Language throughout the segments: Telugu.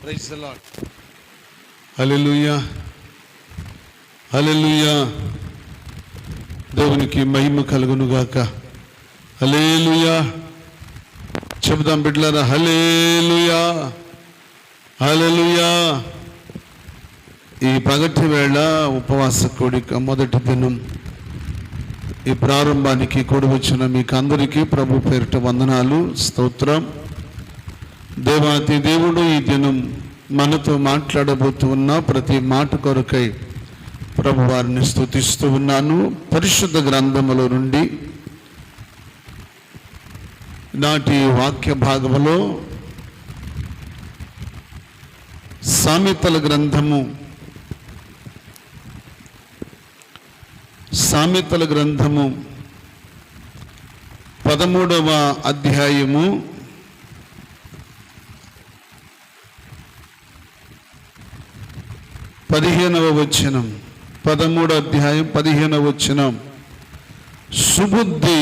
Praise the Lord. Hallelujah, hallelujah. దేవునికి మహిమ కలుగును గాక. హల్లెలూయా. చెబుదాం బిడ్డలారా, హల్లెలూయా, హల్లెలూయా. ఈ పగటి వేళ ఉపవాస కూడిక మొదటి దినం. ఈ ప్రారంభానికి కూడి వచ్చిన మీకు అందరికీ ప్రభు పేరిట వందనాలు, స్తోత్రం. దేవాతి దేవుడు ఈ దినం మనతో మాట్లాడబోతూ ఉన్న ప్రతి మాట కొరకై ప్రభు వారిని స్తుతిస్తూ ఉన్నాను. పరిశుద్ధ గ్రంథములో నుండి నాటి వాక్య భాగములో సామెతల గ్రంథము 13వ అధ్యాయము 15వ వచనం. 13వ అధ్యాయం 15వ వచనం. సుబుద్ధి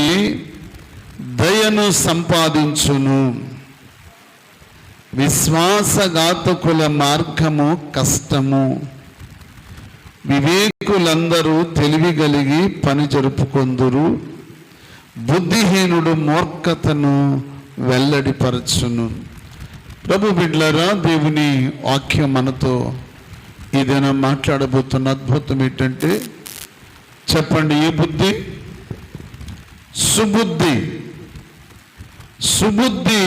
దయను సంపాదించును, విశ్వాసఘాతకుల మార్గము కష్టము, వివేకులందరూ తెలివి కలిగి పని జరుపుకొందురు, బుద్ధిహీనుడు మూర్ఖతను వెల్లడిపరచును. ప్రభు బిడ్డలారా, దేవుని వాక్యం మనతో ఏదైనా మాట్లాడబోతున్న అద్భుతం ఏంటంటే, చెప్పండి, ఏ బుద్ధి? సుబుద్ధి. సుబుద్ధి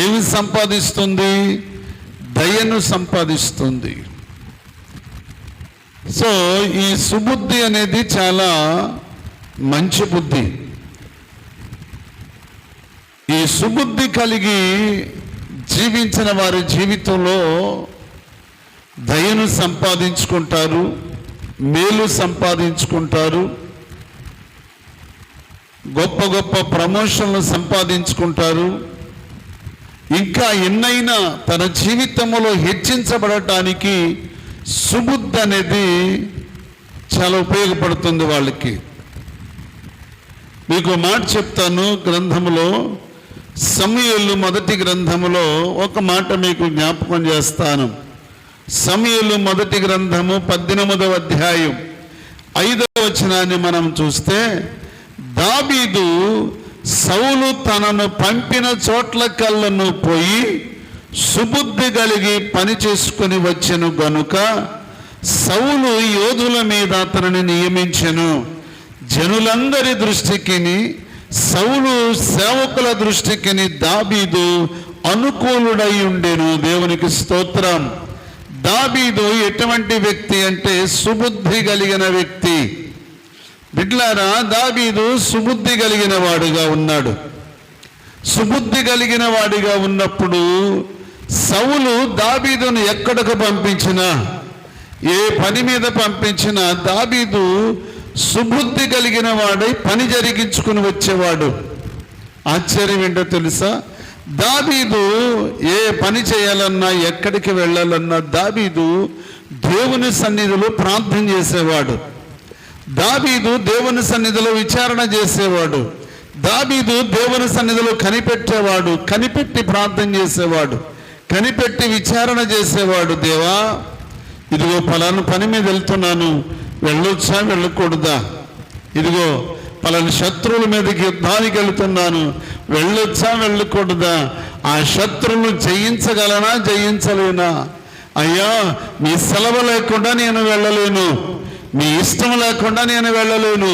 ఏమి సంపాదిస్తుంది? దయను సంపాదిస్తుంది. సో ఈ సుబుద్ధి అనేది చాలా మంచి బుద్ధి. ఈ సుబుద్ధి కలిగి జీవించిన వారి జీవితంలో దయను సంపాదించుకుంటారు, మేలు సంపాదించుకుంటారు, గొప్ప గొప్ప ప్రమోషన్లు సంపాదించుకుంటారు. ఇంకా ఎన్నైనా తన జీవితంలో హెచ్చించబడటానికి సుబుద్ధి అనేది చాలా ఉపయోగపడుతుంది వాళ్ళకి. మీకు మాట చెప్తాను. గ్రంథములో సమూయేలు మొదటి గ్రంథములో ఒక మాట మీకు జ్ఞాపకం చేస్తాను. సమూయేలు మొదటి గ్రంథము 18వ అధ్యాయం 5వ వచనాన్ని మనం చూస్తే, దావీదు సౌలు తనను పంపిన చోట్లకల్లను పోయి సుబుద్ధి కలిగి పని చేసుకుని వచ్చెను గనుక సౌలు యోధుల మీద అతనిని నియమించెను. జనులందరి దృష్టికి, సౌలు సేవకుల దృష్టికి దావీదు అనుకూలుడై ఉండెను. దేవునికి స్తోత్రం. దావీదు ఎటువంటి వ్యక్తి అంటే సుబుద్ధి కలిగిన వ్యక్తి. బిడ్లారా, దావీదు సుబుద్ధి కలిగిన వాడుగా ఉన్నాడు. సుబుద్ధి కలిగిన వాడిగా ఉన్నప్పుడు సౌలు దావీదును ఎక్కడకు పంపించినా, ఏ పని మీద పంపించినా దావీదు సుబుద్ధి కలిగిన వాడై పని జరిగించుకుని వచ్చేవాడు. ఆశ్చర్యం ఏంటో తెలుసా? దావీదు ఏ పని చేయాలన్నా, ఎక్కడికి వెళ్ళాలన్నా దావీదు దేవుని సన్నిధిలో ప్రార్థన చేసేవాడు. దావీదు దేవుని సన్నిధిలో విచారణ చేసేవాడు. దావీదు దేవుని సన్నిధిలో కనిపెట్టేవాడు, కనిపెట్టి ప్రార్థన చేసేవాడు, కనిపెట్టి విచారణ చేసేవాడు. దేవా, ఇదిగో పలానా పని మీద వెళ్తున్నాను, వెళ్ళొచ్చా వెళ్ళకూడదా? ఇదిగో పలానా శత్రువుల మీదకి యుద్ధానికి వెళ్తున్నాను, వెళ్ళొచ్చా వెళ్ళకూడదా? ఆ శత్రువులు జయించగలనా జయించలేనా? అయ్యా, మీ సెలవు లేకుండా నేను వెళ్ళలేను, మీ ఇష్టం లేకుండా నేను వెళ్ళలేను,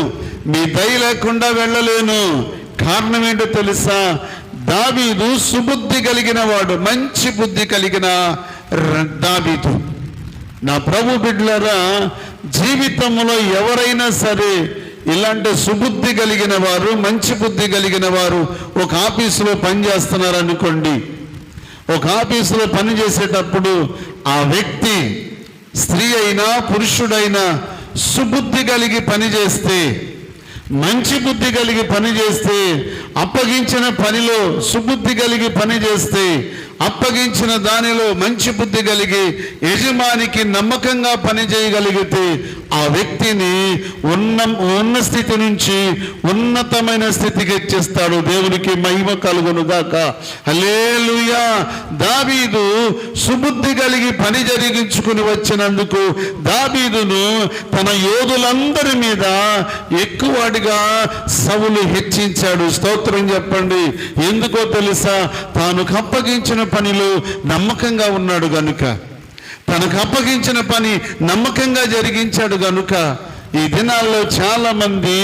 మీ దయ లేకుండా వెళ్ళలేను. కారణం ఏంటో తెలుసా? దావీదు సుబుద్ధి కలిగిన వాడు, మంచి బుద్ధి కలిగిన దావీదు. నా ప్రభు బిడ్డలారా, జీవితంలో ఎవరైనా సరే ఇలాంటి సుబుద్ధి కలిగిన వారు, మంచి బుద్ధి కలిగిన వారు ఒక ఆఫీసులో పనిచేస్తున్నారు అనుకోండి. ఒక ఆఫీసులో పని చేసేటప్పుడు ఆ వ్యక్తి స్త్రీ అయినా పురుషుడైనా సుబుద్ధి కలిగి పనిచేస్తే, మంచి బుద్ధి కలిగి పనిచేస్తే, అప్పగించిన పనిలో సుబుద్ధి కలిగి పనిచేస్తే అప్పగించిన దానిలో మంచి బుద్ధి కలిగి యజమానికి నమ్మకంగా పనిచేయగలిగితే ఆ వ్యక్తిని ఉన్న స్థితి నుంచి ఉన్నతమైన స్థితికి ఎక్కిస్తాడు. దేవునికి మహిమ కలుగునుగాక. హల్లెలూయా. దావీదు సుబుద్ధి కలిగి పని జరిగించుకుని వచ్చినందుకు దావీదును తన యోధులందరి మీద ఎక్కువగా సౌలు హెచ్చించాడు. స్తోత్రం చెప్పండి. ఎందుకో తెలుసా? తాను అప్పగించిన పనిలో నమ్మకంగా ఉన్నాడు గనుక, తనకు అప్పగించిన పని నమ్మకంగా జరిగించాడు గనుక. ఈ దినాల్లో చాలా మంది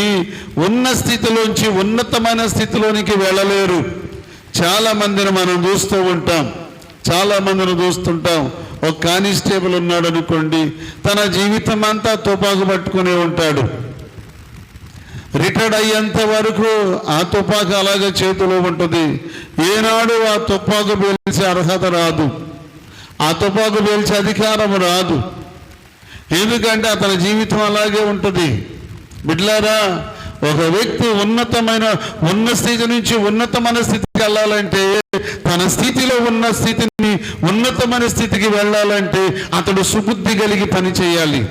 ఉన్న స్థితిలోంచి ఉన్నతమైన స్థితిలోనికి వెళ్ళలేరు. చాలా మందిని మనం చూస్తుంటాం. ఒక కానిస్టేబుల్ ఉన్నాడు అనుకోండి, తన జీవితం అంతా తుపాకు పట్టుకునే ఉంటాడు. రిటైర్డ్ అయ్యేంత వరకు ఆ తుపాకు అలాగే చేతిలో ఉంటుంది. ఏనాడు ఆ తుపాకు పేల్చే అర్హత రాదు, ఆ తుపాకు పేల్చే అధికారం రాదు. ఎందుకంటే అతని జీవితం అలాగే ఉంటుంది. బిడ్డలారా, ఒక వ్యక్తి ఉన్న స్థితి నుంచి ఉన్నతమైన స్థితికి వెళ్ళాలంటే, తన స్థితిలో ఉన్న స్థితిని ఉన్నతమైన స్థితికి వెళ్ళాలంటే అతడు సుబుద్ధి కలిగి పని చేయాలి,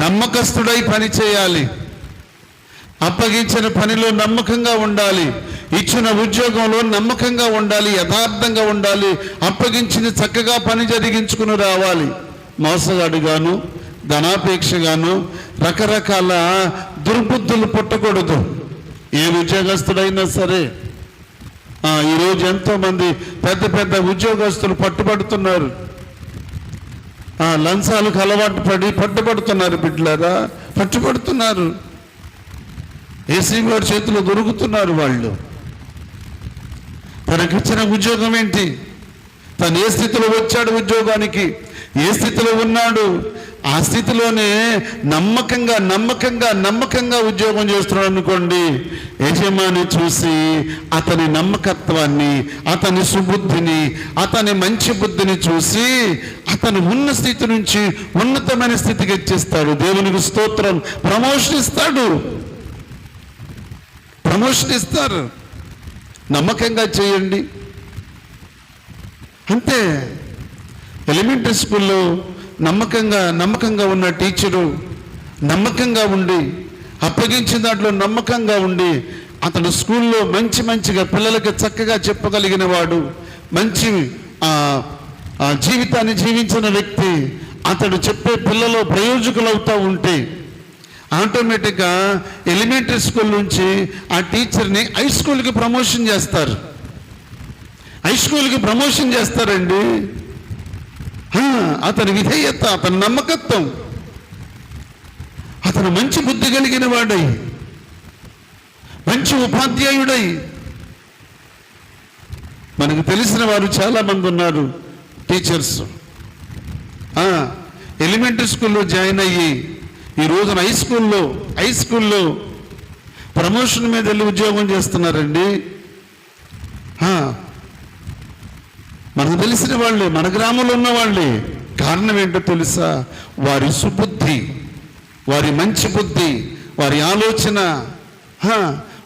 నమ్మకస్తుడై పని చేయాలి, అప్పగించిన పనిలో నమ్మకంగా ఉండాలి, ఇచ్చిన ఉద్యోగంలో నమ్మకంగా ఉండాలి, యథార్థంగా ఉండాలి, అప్పగించిన చక్కగా పని జరిగించుకుని రావాలి. మోసగాడుగాను, ధనాపేక్షగాను, రకరకాల దుర్బుద్ధులు పుట్టకూడదు. ఏ ఉద్యోగస్తుడైనా సరే. ఈరోజు ఎంతోమంది పెద్ద పెద్ద ఉద్యోగస్తులు పట్టుబడుతున్నారు. లంచాలకు అలవాటు పడి పట్టుబడుతున్నారు. బిడ్డలారా, పట్టుబడుతున్నారు. ఏసీ వారి చేతిలో దొరుకుతున్నారు. వాళ్ళు తనకిచ్చిన ఉద్యోగం ఏంటి? తను ఏ స్థితిలో వచ్చాడు ఉద్యోగానికి, ఏ స్థితిలో ఉన్నాడు, ఆ స్థితిలోనే నమ్మకంగా ఉద్యోగం చేస్తున్నాడు అనుకోండి. యజమాని చూసి అతని నమ్మకత్వాన్ని, అతని సుబుద్ధిని, అతని మంచి బుద్ధిని చూసి అతను ఉన్న స్థితి నుంచి ఉన్నతమైన స్థితికి ఇచ్చేస్తాడు. దేవునికి స్తోత్రం. ప్రమోషన్ ఇస్తారు. నమ్మకంగా చేయండి అంతే. ఎలిమెంటరీ స్కూల్లో నమ్మకంగా ఉన్న టీచరు నమ్మకంగా ఉండి, అప్పగించిన దాంట్లో నమ్మకంగా ఉండి, అతడు స్కూల్లో మంచిగా పిల్లలకి చక్కగా చెప్పగలిగిన వాడు, మంచి జీవితాన్ని జీవించిన వ్యక్తి, అతడు చెప్పే పిల్లలు ప్రయోజకులు అవుతూ ఉంటే ఆటోమేటిక్గా ఎలిమెంటరీ స్కూల్ నుంచి ఆ టీచర్ని హై స్కూల్కి ప్రమోషన్ చేస్తారండి. అతని విధేయత, అతని నమ్మకత్వం, అతను మంచి బుద్ధి కలిగిన వాడై, మంచి ఉపాధ్యాయుడై. మనకు తెలిసిన వారు చాలా మంది ఉన్నారు టీచర్స్. ఎలిమెంటరీ స్కూల్లో జాయిన్ అయ్యి ఈ రోజున హై స్కూల్లో ప్రమోషన్ మీద వెళ్ళి ఉద్యోగం చేస్తున్నారండి. మనకు తెలిసిన వాళ్ళే, మన గ్రామంలో ఉన్న వాళ్ళే. కారణం ఏంటో తెలుసా? వారి సుబుద్ధి, వారి మంచి బుద్ధి, వారి ఆలోచన,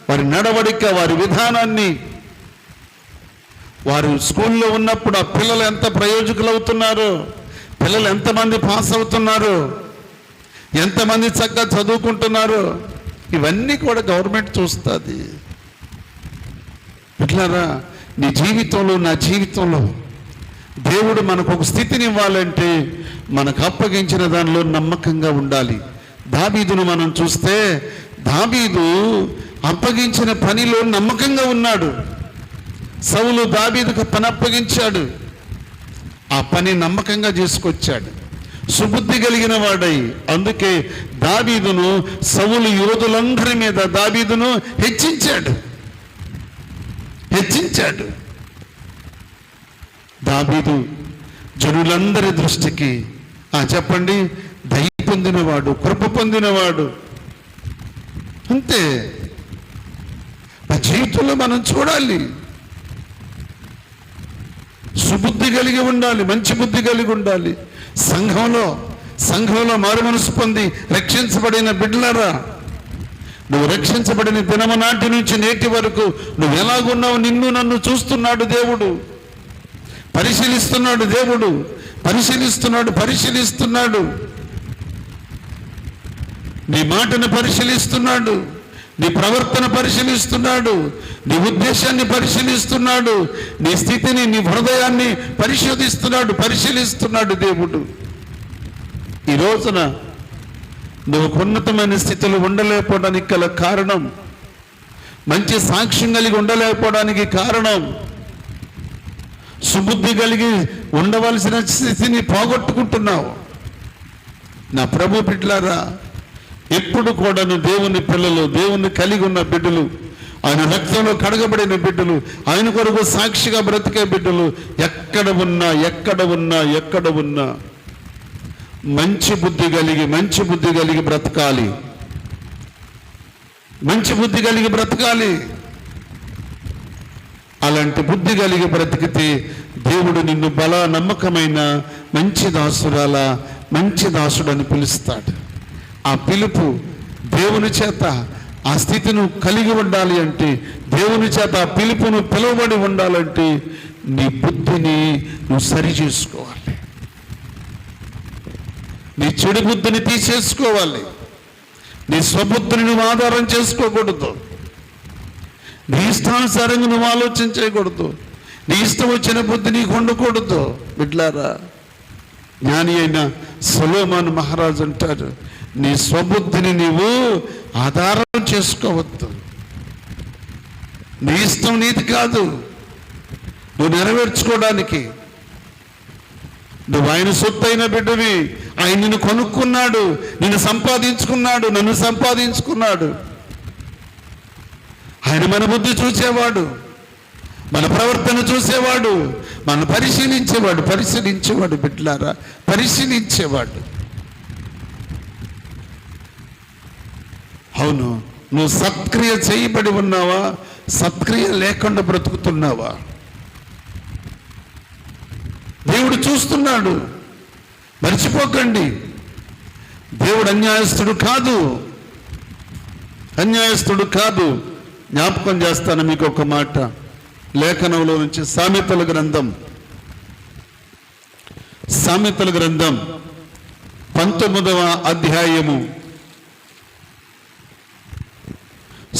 వారి నడవడిక, వారి విధానాన్ని. వారు స్కూల్లో ఉన్నప్పుడు ఆ పిల్లలు ఎంత ప్రయోజకులు అవుతున్నారో, పిల్లలు ఎంతమంది పాస్ అవుతున్నారో, ఎంతమంది చక్కగా చదువుకుంటున్నారు, ఇవన్నీ కూడా గవర్నమెంట్ చూస్తుంది. ఇట్లారా నీ జీవితంలో, నా జీవితంలో దేవుడు మనకు ఒక స్థితిని ఇవ్వాలంటే మనకు అప్పగించిన దానిలో నమ్మకంగా ఉండాలి. దావీదును మనం చూస్తే, దావీదు అప్పగించిన పనిలో నమ్మకంగా ఉన్నాడు. సౌలు దావీదుకు పని అప్పగించాడు, ఆ పని నమ్మకంగా చేసుకొచ్చాడు, సుబుద్ధి కలిగిన వాడై. అందుకే దావీదును సౌలు యోధులందరి మీద దావీదును హెచ్చించాడు. దావీదు జనులందరి దృష్టికి చెప్పండి, దయ పొందినవాడు, కృప పొందినవాడు. అంతే. ఆ జీవితంలో మనం చూడాలి, సుబుద్ధి కలిగి ఉండాలి, మంచి బుద్ధి కలిగి ఉండాలి. సంఘంలో మారు మనసు పొంది రక్షించబడిన బిడ్డలారా, నువ్వు రక్షించబడిన దినము నాటి నుంచి నేటి వరకు నువ్వు ఎలాగున్నావు, నన్ను చూస్తున్నాడు దేవుడు. పరిశీలిస్తున్నాడు దేవుడు, పరిశీలిస్తున్నాడు. నీ మాటను పరిశీలిస్తున్నాడు, నీ ప్రవర్తన పరిశీలిస్తున్నాడు, నీ ఉద్దేశాన్ని పరిశీలిస్తున్నాడు, నీ స్థితిని, నీ హృదయాన్ని పరిశీలిస్తున్నాడు దేవుడు. ఈ రోజున నువ్వు ఉన్నతమైన స్థితిలో ఉండలేకపోవడానికి గల కారణం, మంచి సాక్ష్యం కలిగి ఉండలేకపోవడానికి కారణం, సుబుద్ధి కలిగి ఉండవలసిన స్థితిని పోగొట్టుకుంటున్నావు. నా ప్రభు బిడ్డలారా, ఎప్పుడు కూడా దేవుని పిల్లలు, దేవుని కలిగి ఉన్న బిడ్డలు, ఆయన రక్తంలో కడగబడిన బిడ్డలు, ఆయన కొరకు సాక్షిగా బ్రతికే బిడ్డలు ఎక్కడ ఉన్నా మంచి బుద్ధి కలిగి బ్రతకాలి. అలాంటి బుద్ధి కలిగి బ్రతికితే దేవుడు నిన్ను నమ్మకమైన మంచి దాసుడని పిలుస్తాడు. ఆ పిలుపు దేవుని చేత ఆ స్థితిని కలిగి ఉండాలి అంటే, దేవుని చేత ఆ పిలుపును పిలువబడి ఉండాలంటే నీ బుద్ధిని నువ్వు సరి చేసుకోవాలి. నీ చెడు బుద్ధిని తీసేసుకోవాలి. నీ స్వబుద్ధిని నువ్వు ఆధారం చేసుకోకూడదు. నీ ఇష్టానుసారంగా నువ్వు ఆలోచన చేయకూడదు. నీ ఇష్టం వచ్చిన బుద్ధి నీకు ఉండకూడదు. బిడ్లారా, జ్ఞాని అయిన సొలొమోను మహారాజు అంటారు, నీ స్వబుద్ధిని నీవు ఆధారం చేసుకోవద్దు. నీ ఇష్టం నీది కాదు. నువ్వు నెరవేర్చుకోవడానికి నువ్వు ఆయన సొత్తు అయిన బిడ్డవి. ఆయన నిన్ను కొనుక్కున్నాడు, నిన్ను సంపాదించుకున్నాడు, నన్ను సంపాదించుకున్నాడు. ఆయన మన బుద్ధి చూసేవాడు, మన ప్రవర్తన చూసేవాడు, మన పరిశీలించేవాడు బిడ్డలారా, పరిశీలించేవాడు. అవును, నువ్వు సత్క్రియ చేయబడి ఉన్నావా, సత్క్రియ లేకుండా బ్రతుకుతున్నావా? దేవుడు చూస్తున్నాడు, మర్చిపోకండి. దేవుడు అన్యాయస్తుడు కాదు. జ్ఞాపకం చేస్తాను మీకు ఒక మాట, లేఖనంలో నుంచి సామెతల గ్రంథం 19వ అధ్యాయము,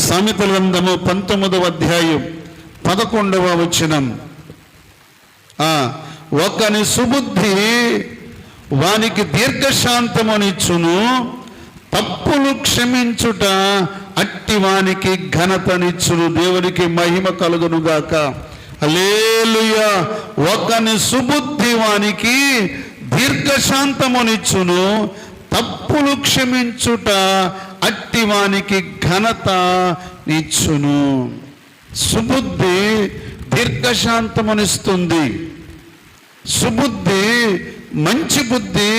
సామెతల గ్రంథము 19వ అధ్యాయం 11వ వచనం. ఒకని సుబుద్ధి వానికి దీర్ఘశాంతమునిచ్చును, తప్పులు క్షమించుట అట్టి వానికి ఘనతనిచ్చును. దేవునికి మహిమ కలుగును గాక. హల్లెలూయా. ఒకని సుబుద్ధి వానికి దీర్ఘశాంతమునిచ్చును, తప్పులు క్షమించుట అట్టి వానికి ఘనత నిచ్చును. సుబుద్ధి దీర్ఘశాంతమునిస్తుంది. సుబుద్ధి, మంచి బుద్ధి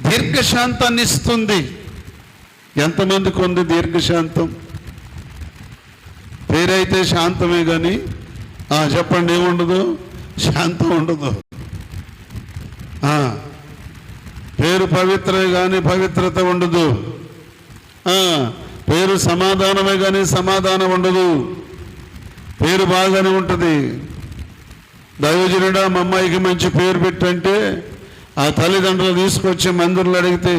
దీర్ఘశాంతాన్ని ఇస్తుంది. ఎంతమందికి ఉంది దీర్ఘశాంతం? పేరైతే శాంతమే కానీ చెప్పండి, ఏముండదు? శాంతం ఉండదు. పేరు పవిత్రమే కానీ పవిత్రత ఉండదు. పేరు సమాధానమే కానీ సమాధానం ఉండదు. పేరు బాగానే ఉంటుంది. దైవజనుడా మా అమ్మాయికి మంచి పేరు పెట్టంటే ఆ తల్లిదండ్రులు తీసుకొచ్చి మందిరంలో అడిగితే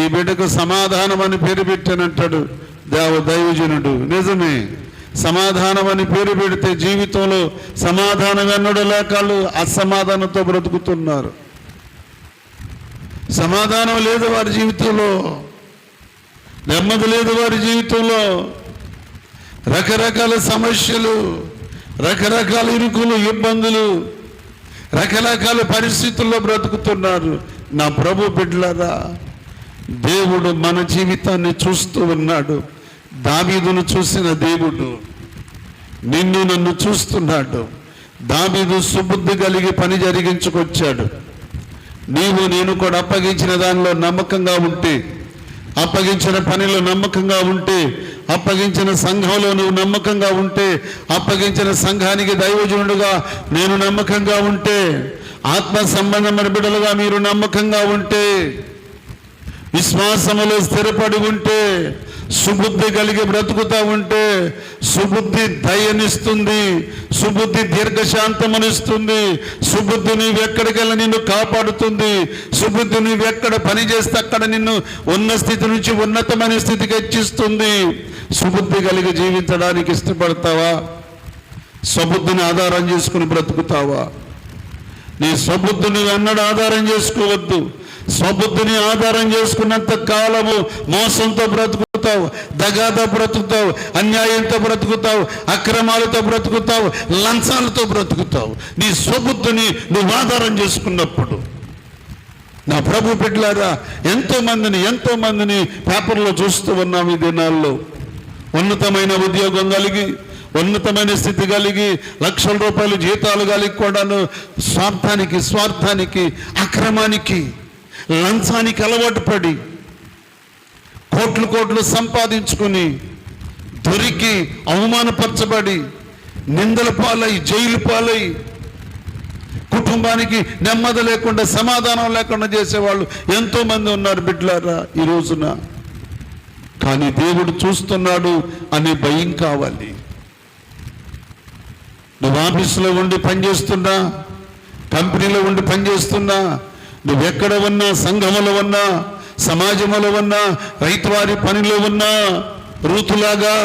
ఈ బిడ్డకు సమాధానం అని పేరు పెట్టానంటాడు దైవజనుడు. నిజమే, సమాధానం అని పేరు పెడితే జీవితంలో సమాధానం ఎన్నడూ లేక అసమాధానంతో బ్రతుకుతున్నారు. సమాధానం లేదు వారి జీవితంలో, నెమ్మది లేదు వారి జీవితంలో. రకరకాల సమస్యలు, రకరకాల ఇరుకులు, ఇబ్బందులు, రకరకాల పరిస్థితుల్లో బ్రతుకుతున్నారు. నా ప్రభు బిడ్డలారా, దేవుడు మన జీవితాన్ని చూస్తూ ఉన్నాడు. దావీదును చూసిన దేవుడు నిన్ను నన్ను చూస్తున్నాడు. దావీదు సుబుద్ధి కలిగి పని జరిగించుకొచ్చాడు. నీవు నేను కూడా అప్పగించిన దానిలో నమ్మకంగా ఉంటే, అప్పగించిన పనిలో నమ్మకంగా ఉంటే, అప్పగించిన సంఘంలో నువ్వు నమ్మకంగా ఉంటే, అప్పగించిన సంఘానికి దైవజనుడుగా నేను నమ్మకంగా ఉంటే, ఆత్మ సంబంధమైన బిడ్డలుగా మీరు నమ్మకంగా ఉంటే, విశ్వాసములో స్థిరపడి ఉంటే, సుబుద్ధి కలిగి బ్రతుకుతా ఉంటే సుబుద్ధి దయనిస్తుంది, సుబుద్ధి దీర్ఘశాంతమనిస్తుంది, సుబుద్ధి నీవెక్కడికెళ్ళ నిన్ను కాపాడుతుంది, సుబుద్ధి నువ్వెక్కడ పని చేస్తే అక్కడ నిన్ను ఉన్న స్థితి నుంచి ఉన్నతమైన స్థితికి హెచ్చిస్తుంది. సుబుద్ధి కలిగి జీవించడానికి ఇష్టపడతావా? స్వబుద్ధిని ఆధారం చేసుకుని బ్రతుకుతావా? నీ స్వబుద్ధిని ఎన్నడూ ఆధారం చేసుకోవద్దు. స్వబుద్ధిని ఆధారం చేసుకున్నంత కాలము మోసంతో బ్రతుకుతావు, దగాతో బ్రతుకుతావు, అన్యాయంతో బ్రతుకుతావు, అక్రమాలతో బ్రతుకుతావు, లంచాలతో బ్రతుకుతావు. నీ స్వబుద్ధిని నువ్వు ఆధారం చేసుకున్నప్పుడు. నా ప్రభు బిడ్డలారా, ఎంతో మందిని పేపర్లో చూస్తూ ఉన్నాం ఈ దినాల్లో. ఉన్నతమైన ఉద్యోగం కలిగి, ఉన్నతమైన స్థితి కలిగి, లక్షల రూపాయలు జీతాలు కలిగి కూడాను స్వార్థానికి, అక్రమానికి, లంచానికి అలవాటు పడి కోట్లు సంపాదించుకుని దొరికి అవమానపరచబడి నిందల పాలై జైలు పాలై కుటుంబానికి నెమ్మది లేకుండా సమాధానం లేకుండా చేసేవాళ్ళు ఎంతో మంది ఉన్నారు బిడ్డలారా ఈ రోజున. కానీ దేవుడు చూస్తున్నాడు అనే భయం కావాలి. నువ్వు ఆఫీసులో ఉండి పనిచేస్తున్నా, కంపెనీలో ఉండి పనిచేస్తున్నా, నువ్వెక్కడ ఉన్నా, సంఘములో ఉన్నా, సమాజంలో ఉన్నా, రైతువారి పనిలో ఉన్నా, రూతులాగా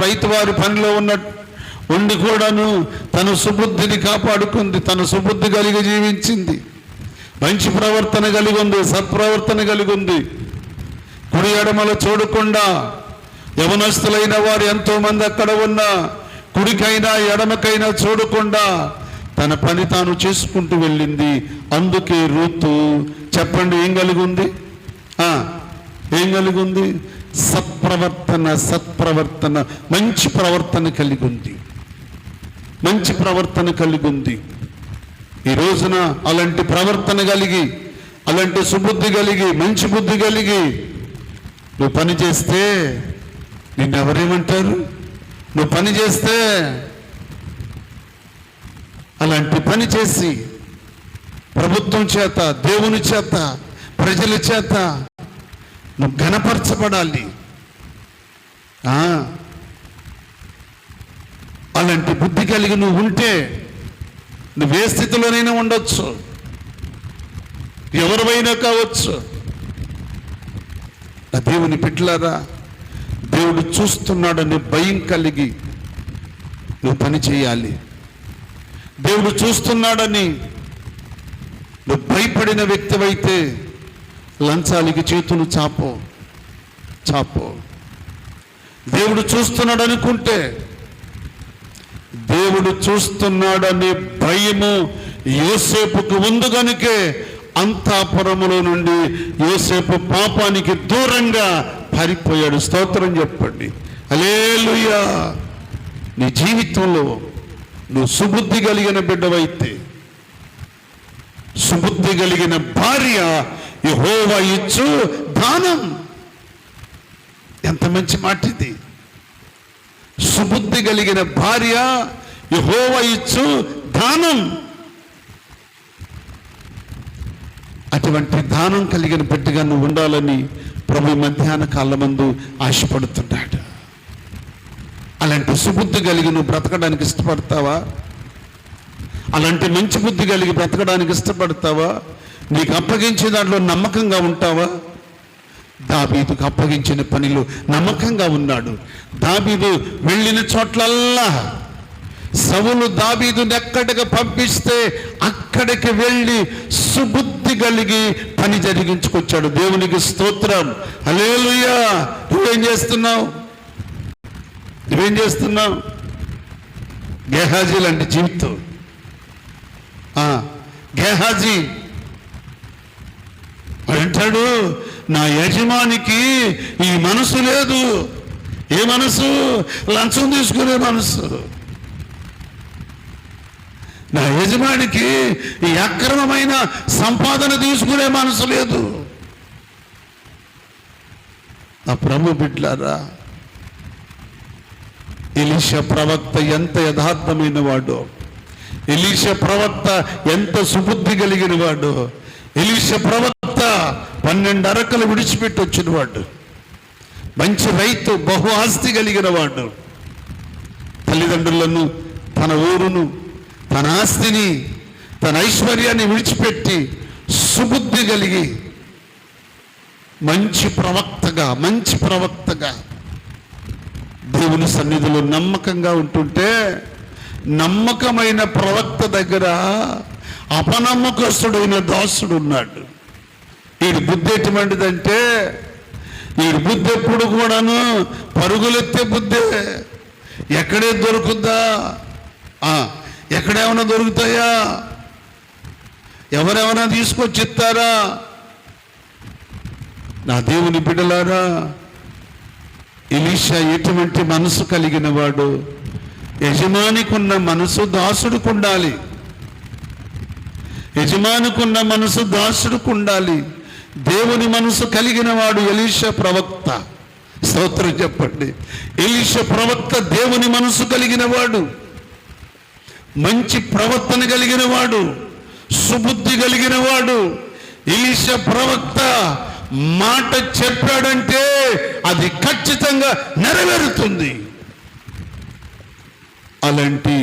రైతువారి పనిలో ఉండి కూడాను తన సుబుద్ధిని కాపాడుకుంది, తన సుబుద్ధి కలిగి జీవించింది, మంచి ప్రవర్తన కలిగి ఉంది, సత్ప్రవర్తన కలిగి ఉంది. కుడి ఎడమల చూడకుండా యవనస్తులైన వారు ఎంతో మంది అక్కడ ఉన్నా కుడికైనా ఎడమకైనా చూడకుండా తన పని తాను చేసుకుంటూ వెళ్ళింది. అందుకే రూతు చెప్పండి ఏం కలిగి ఉంది? సత్ప్రవర్తన, మంచి ప్రవర్తన కలిగి ఉంది. ఈ రోజున అలాంటి ప్రవర్తన కలిగి, అలాంటి సుబుద్ధి కలిగి, మంచి బుద్ధి కలిగి నువ్వు పని చేస్తే నిన్నెవరేమంటారు? నువ్వు పని చేస్తే, అలాంటి పని చేసి ప్రభుత్వం చేత, దేవుని చేత, ప్రజల చేత నువ్వు ఘనపరచబడాలి. అలాంటి బుద్ధి కలిగి నువ్వు ఉంటే నువ్వే స్థితిలోనైనా ఉండొచ్చు, ఎవరివైనా కావచ్చు. నా దేవుని బిడ్డలారా, దేవుడు చూస్తున్నాడని భయం కలిగి నువ్వు పని చేయాలి. దేవుడు చూస్తున్నాడని నువ్వు భయపడిన వ్యక్తివైతే లంచాలకి చేతులు చాపో. దేవుడు చూస్తున్నాడు అనుకుంటే, దేవుడు చూస్తున్నాడనే భయము యోసేపుకు ఉంది కనుకే అంతఃపురములో నుండి యోసేపు పాపానికి దూరంగా పారిపోయాడు. స్తోత్రం చెప్పండి, హల్లెలూయా. నీ జీవితంలో నువ్వు సుబుద్ధి కలిగిన బిడ్డవైతే, సుబుద్ధి కలిగిన భార్య యెహోవా ఇచ్చు దానం. ఎంత మంచి మాట ఇది! సుబుద్ధి కలిగిన భార్య యెహోవా ఇచ్చు దానం. అటువంటి దానం కలిగిన బిడ్డగా నువ్వు ఉండాలని ప్రభు మధ్యాహ్న కాలమందు ఆశపడుతున్నాడు. అలాంటి సుబుద్ధి కలిగి నువ్వు బ్రతకడానికి ఇష్టపడతావా? అలాంటి మంచి బుద్ధి కలిగి బ్రతకడానికి ఇష్టపడతావా? నీకు అప్పగించే దాంట్లో నమ్మకంగా ఉంటావా? దావీదుకు అప్పగించిన పనిలో నమ్మకంగా ఉన్నాడు. దావీదు వెళ్ళిన చోట్లల్లా సౌలు దావీదుని ఎక్కడికి పంపిస్తే అక్కడికి వెళ్ళి సుబుద్ధి కలిగి పని జరిగించుకొచ్చాడు. దేవునికి స్తోత్రం, హల్లెలూయా. నువ్వేం చేస్తున్నావు? గేహాజీ లాంటి జీవితం. గేహాజీ అంటాడు, నా యజమానికి ఈ మనసు లేదు. ఏ మనసు? లంచం తీసుకునే మనసు. నా యజమానికి ఈ అక్రమమైన సంపాదన తీసుకునే మనసు లేదు. నా ప్రభు బిడ్డలారా, ఎలీషా ప్రవక్త ఎంత యథార్థమైన వాడో, ఎలీషా ప్రవక్త ఎంత సుబుద్ధి కలిగిన వాడో, ఎలీషా ప్రవక్త 12 అరకలు విడిచిపెట్టి వచ్చిన వాడు, మంచి రైతు, బహు ఆస్తి కలిగిన వాడు, తల్లిదండ్రులను, తన ఊరును, తన ఆస్తిని, తన ఐశ్వర్యాన్ని విడిచిపెట్టి సుబుద్ధి కలిగి మంచి ప్రవక్తగా దేవుని సన్నిధిలో నమ్మకంగా ఉంటుంటే, నమ్మకమైన ప్రవక్త దగ్గర అపనమ్మకస్తుడైన దాసుడు ఉన్నాడు. వీడి బుద్ధి ఎటువంటిదంటే, వీడి బుద్ధి ఎప్పుడు కూడాను పరుగులెత్తే బుద్ధే. ఎక్కడే దొరుకుద్దా, ఎక్కడేమైనా దొరుకుతాయా, ఎవరెవరైనా తీసుకొచ్చి ఇస్తారా? నా దేవుని బిడ్డలారా, ఎలీషా ఎటువంటి మనసు కలిగిన వాడు? యజమానికి ఉన్న మనసు దాసుడికి ఉండాలి. యజమానికి ఉన్న మనసు దాసుడికి ఉండాలి. దేవుని మనసు కలిగిన వాడు ఎలీషా ప్రవక్త. స్తోత్రం చెప్పండి. ఎలీషా ప్రవక్త దేవుని మనసు కలిగిన వాడు, మంచి ప్రవర్తన కలిగిన వాడు, సుబుద్ధి కలిగిన వాడు. ఎలీషా ప్రవక్త మాట చెప్పాడంటే అది ఖచ్చితంగా నెరవేరుతుంది. అలాంటి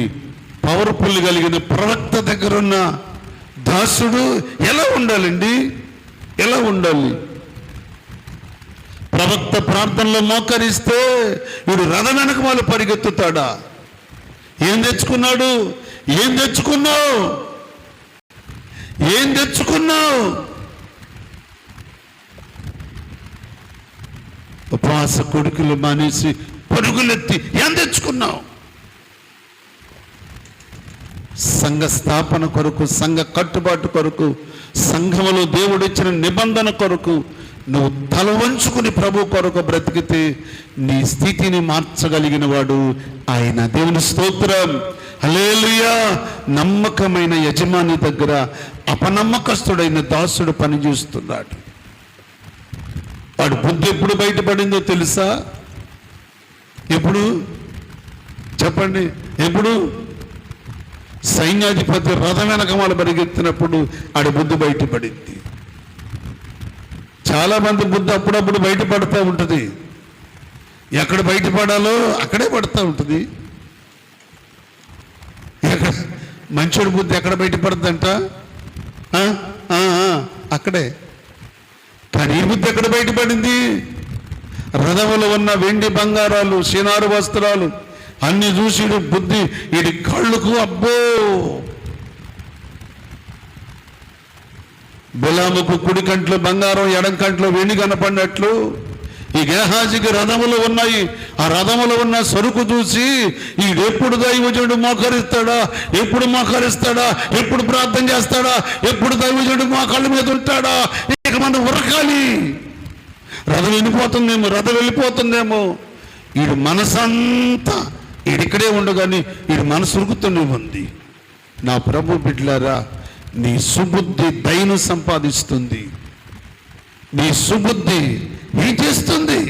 పవర్ఫుల్ కలిగిన ప్రవక్త దగ్గరున్న దాసుడు ఎలా ఉండాలండి? ఎలా ఉండాలి? ప్రవక్త ప్రార్థనలో మోకరిస్తే వీడు రథం వెనక వాళ్ళు పరిగెత్తుతాడా? ఏం తెచ్చుకున్నావు? ఉపవాస కొడుకులు మానేసి పరుగులెత్తి ఏం తెచ్చుకున్నావు? సంఘ స్థాపన కొరకు, సంఘ కట్టుబాటు కొరకు, సంఘములో దేవుడిచ్చిన నిబంధన కొరకు నువ్వు తల వంచుకుని ప్రభు కొరకు బ్రతికితే నీ స్థితిని మార్చగలిగిన వాడు ఆయన. దేవుని స్తోత్రం, హల్లెలూయా. నమ్మకమైన యజమాని దగ్గర అపనమ్మకస్తుడైన దాసుడు పనిచేస్తున్నాడు. వాడు బుద్ధి ఎప్పుడు బయటపడిందో తెలుసా? ఎప్పుడు చెప్పండి? ఎప్పుడు? సైన్యాధిపతి రథం వెనకమాల పరిగెత్తినప్పుడు ఆడి బుద్ధి బయటపడింది. చాలా మంది బుద్ధి అప్పుడప్పుడు బయటపడుతూ ఉంటుంది. ఎక్కడ బయటపడాలో అక్కడే పడుతూ ఉంటుంది. మంచోడి బుద్ధి ఎక్కడ బయటపడుతుందంట? అక్కడే. కానీ ఈ బుద్ధి ఎక్కడ బయటపడింది? రథములో ఉన్న వెండి బంగారాలు, సినారు వస్త్రాలు అన్ని చూసి బుద్ధి వీడి కళ్ళకు అబ్బో. బిలాముకు కుడి కంట్లో బంగారం, ఎడం కంట్లో వెండి కనపడినట్లు ఈ గేహాజీకి రథములు ఉన్నాయి. ఆ రథములో ఉన్న సరుకు చూసి ఈడెప్పుడు దైవజనుడు మోకరిస్తాడా, ఎప్పుడు ప్రార్థన చేస్తాడా, ఎప్పుడు దైవజనుడు మా కళ్ళ మీద ఉంటాడా, ఇక మనం ఉరకాలి. రథం వెళ్ళిపోతుందేమో. వీడి మనసంతా ఈడిక్కడే ఉండగాని వీడి మనసు ఉరుకుతూనే ఉంది. నా ప్రభు బిడ్డలారా, నీ సుబుద్ధి దయను సంపాదిస్తుంది. నీ సుబుద్ధి ఏం చేస్తుంది?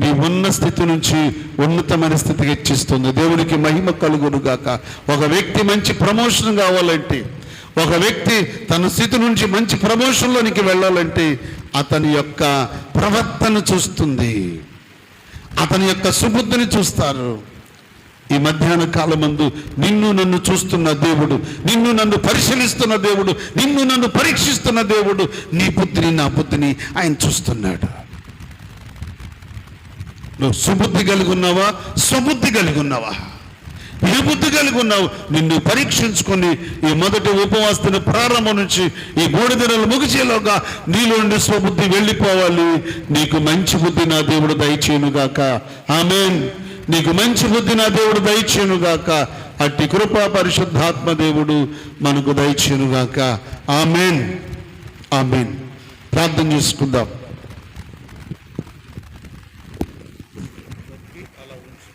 నీ ఉన్న స్థితి నుంచి ఉన్నతమైన స్థితికి హెచ్చిస్తుంది. దేవునికి మహిమ కలుగును గాక. ఒక వ్యక్తి మంచి ప్రమోషన్ కావాలంటే, ఒక వ్యక్తి తన స్థితి నుంచి మంచి ప్రమోషన్లోనికి వెళ్ళాలంటే అతని యొక్క ప్రవర్తన చూస్తుంది, అతని యొక్క సుబుద్ధిని చూస్తారు. ఈ మధ్యాహ్న కాలమందు నిన్ను నన్ను చూస్తున్న దేవుడు, నిన్ను నన్ను పరిశీలిస్తున్న దేవుడు, నిన్ను నన్ను పరీక్షిస్తున్న దేవుడు నీ బుద్ధిని, నా బుద్ధిని ఆయన చూస్తున్నాడు. నువ్వు సుబుద్ధి కలిగి ఉన్నావా, స్వబుద్ధి కలిగి ఉన్నావా? ఏ బుద్ధి కలిగి ఉన్నావు? నిన్ను పరీక్షించుకొని ఈ మొదటి ఉపవాసన ప్రారంభం నుంచి ఈ 3 దినాలు ముగిచేలోగా నీలోండి స్వబుద్ధి వెళ్ళిపోవాలి. నీకు మంచి బుద్ధి నా దేవుడు దయచేయునుగాక. ఆమేన్. నీకు మంచి బుద్ధి నా దేవుడు దయచేయునుగాక. అట్టి కృపా పరిశుద్ధాత్మ దేవుడు మనకు దయచేయునుగాక. ఆమేన్, ఆమేన్. ప్రార్థన చేసుకుందాం. అలా ఉంచు.